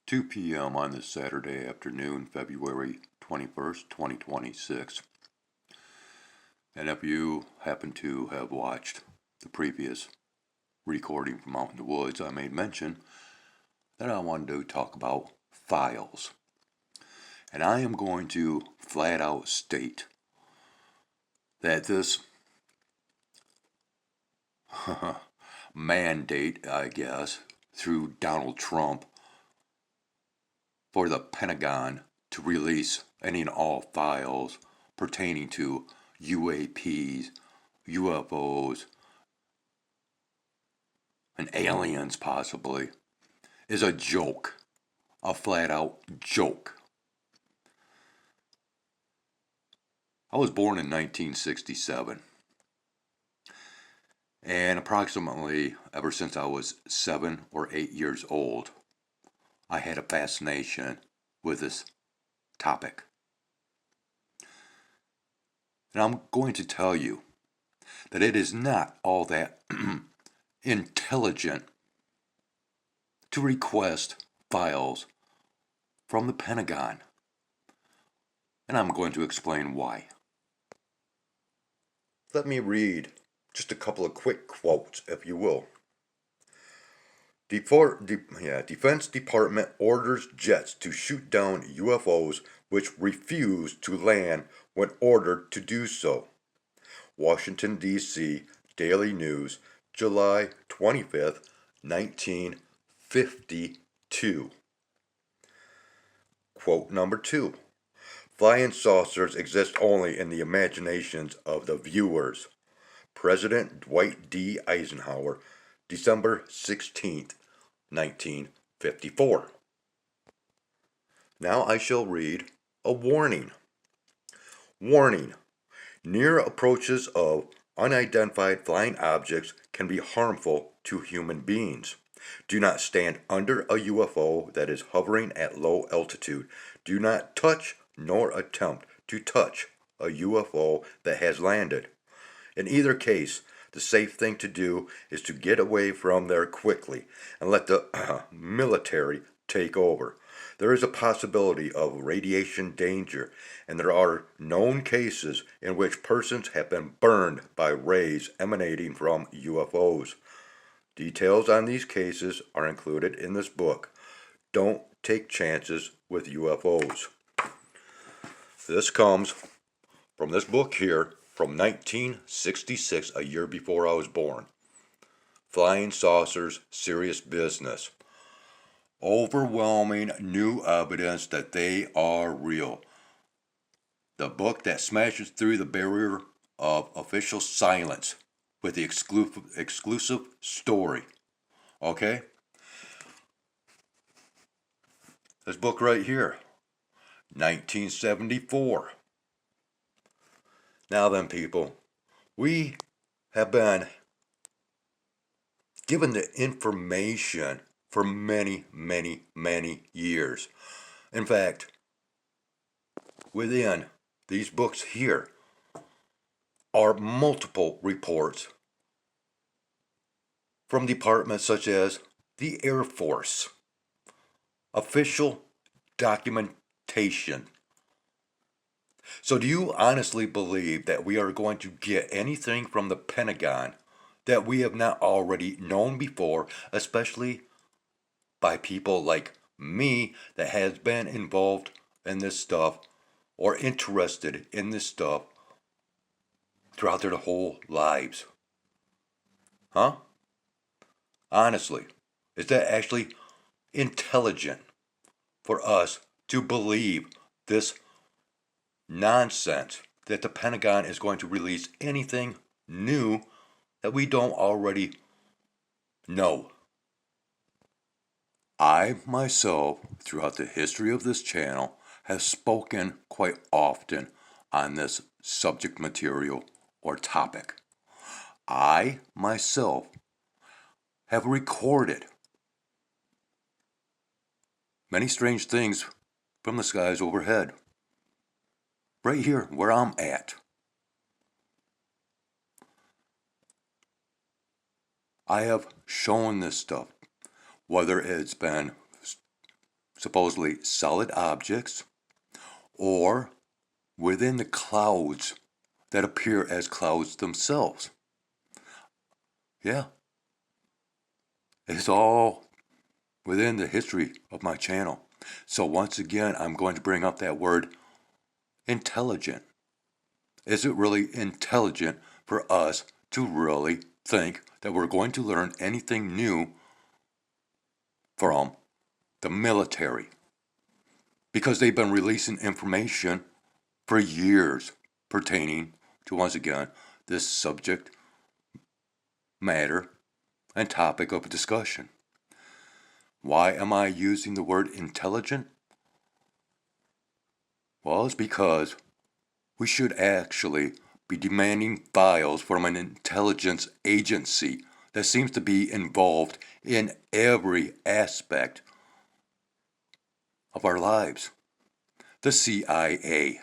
2 p.m. on this Saturday afternoon, February 21st, 2026. And if you happen to have watched the previous recording from out in the woods, I made mention that I wanted to talk about files. And I am going to flat out state that this mandate, I guess, through Donald Trump for the Pentagon to release any and all files pertaining to UAPs, UFOs, and aliens possibly, is a joke. A flat out joke. I was born in 1967. And approximately ever since I was 7 or 8 years old, I had a fascination with this topic. And I'm going to tell you that it is not all that intelligent to request files from the Pentagon. And I'm going to explain why. Let me read just a couple of quick quotes, if you will. Defense Department orders jets to shoot down UFOs which refuse to land when ordered to do so. Washington, D.C. Daily News, July 25th, 1952. Quote number 2. Flying saucers exist only in the imaginations of the viewers. President Dwight D. Eisenhower, December 16th, 1954. Now I shall read a warning. Warning. Near approaches of unidentified flying objects can be harmful to human beings. Do not stand under a UFO that is hovering at low altitude. Do not touch nor attempt to touch a UFO that has landed. In either case, the safe thing to do is to get away from there quickly and let the military take over. There is a possibility of radiation danger, and there are known cases in which persons have been burned by rays emanating from UFOs. Details on these cases are included in this book. Don't take chances with UFOs. This comes from this book here from 1966, a year before I was born. Flying Saucers, Serious Business. Overwhelming new evidence that they are real. The book that smashes through the barrier of official silence with the exclusive story. Okay? This book right here, 1974. Now then, people, we have been given the information for many, many, many years. In fact, within these books here are multiple reports from departments such as the Air Force, official documentation. So do you honestly believe that we are going to get anything from the Pentagon that we have not already known before, especially by people like me that has been involved in this stuff or interested in this stuff throughout their whole lives? Huh? Honestly, is that actually intelligent for us to believe this nonsense that the Pentagon is going to release anything new that we don't already know? I myself, throughout the history of this channel, have spoken quite often on this subject material or topic. I myself have recorded many strange things from the skies overhead. Right here where I'm at. I have shown this stuff, whether it's been supposedly solid objects, or within the clouds that appear as clouds themselves. Yeah, it's all within the history of my channel. So once again, I'm going to bring up that word intelligent. Is it really intelligent for us to really think that we're going to learn anything new from the military? Because they've been releasing information for years pertaining to, once again, this subject matter and topic of discussion. Why am I using the word intelligent? Well, it's because we should actually be demanding files from an intelligence agency that seems to be involved in every aspect of our lives. The CIA.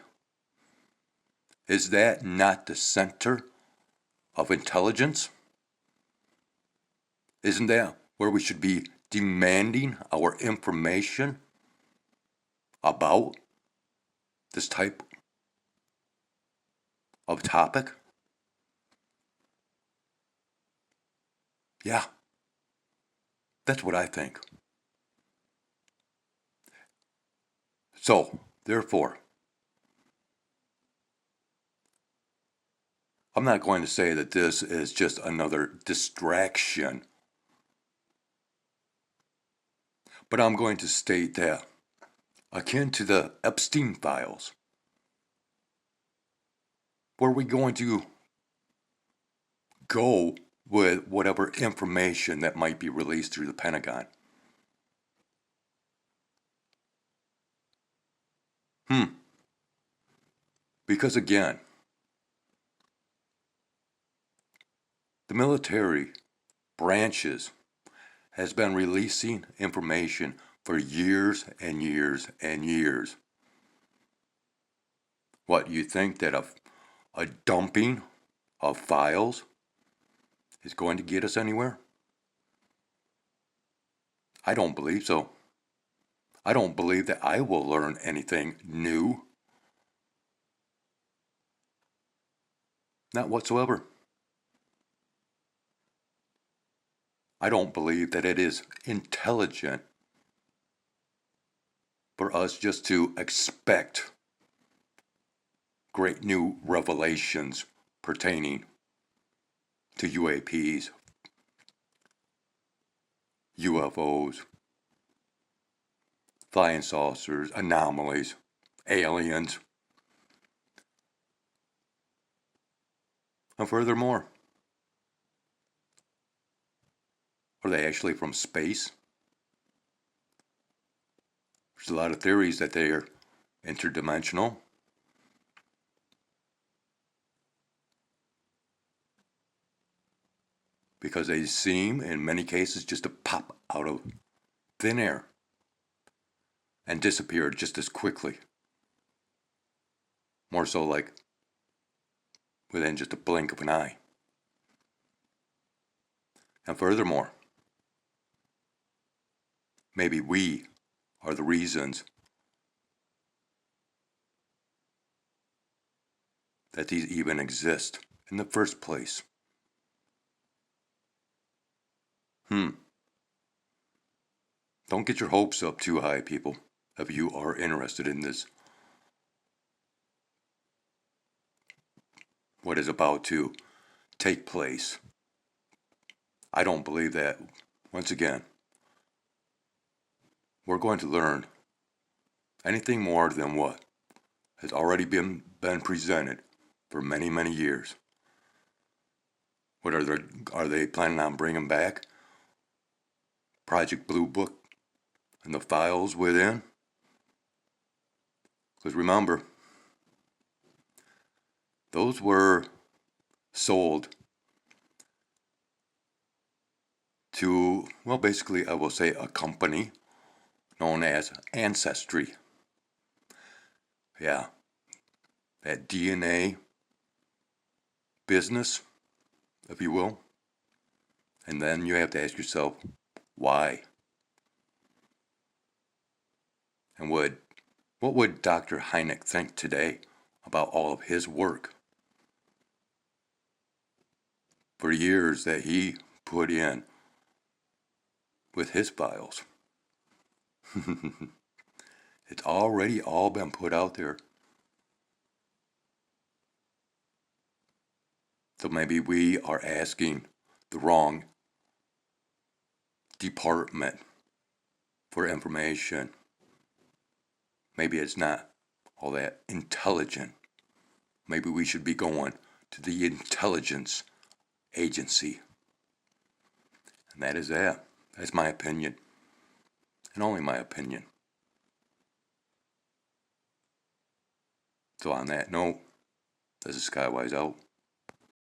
Is that not the center of intelligence? Isn't that where we should be demanding our information about this type of topic? Yeah, that's what I think. So, therefore, I'm not going to say that this is just another distraction, but I'm going to state that, akin to the Epstein files, were we going to go with whatever information that might be released through the Pentagon? Because again, the military branches has been releasing information for years and years and years. What, you think that a dumping of files is going to get us anywhere? I don't believe so. I don't believe that I will learn anything new. Not whatsoever. I don't believe that it is intelligent for us just to expect great new revelations pertaining to UAPs, UFOs, flying saucers, anomalies, aliens. And furthermore, are they actually from space? There's a lot of theories that they are interdimensional. Because they seem, in many cases, just to pop out of thin air and disappear just as quickly. More so like within just a blink of an eye. And furthermore, maybe we are the reasons that these even exist in the first place. Don't get your hopes up too high, people, if you are interested in this, what is about to take place. I don't believe that, once again, we're going to learn anything more than what has already been presented for many, many years. What are they planning on bringing back? Project Blue Book and the files within? Because remember, those were sold to, well, basically, I will say a company known as Ancestry. Yeah, that DNA business, if you will. And then you have to ask yourself, why? And what would Dr. Hynek think today about all of his work for years that he put in with his files? It's already all been put out there. So maybe we are asking the wrong department for information. Maybe it's not all that intelligent. Maybe we should be going to the intelligence agency. And that is that. That's my opinion. And only my opinion. So on that note, this is Skywise out.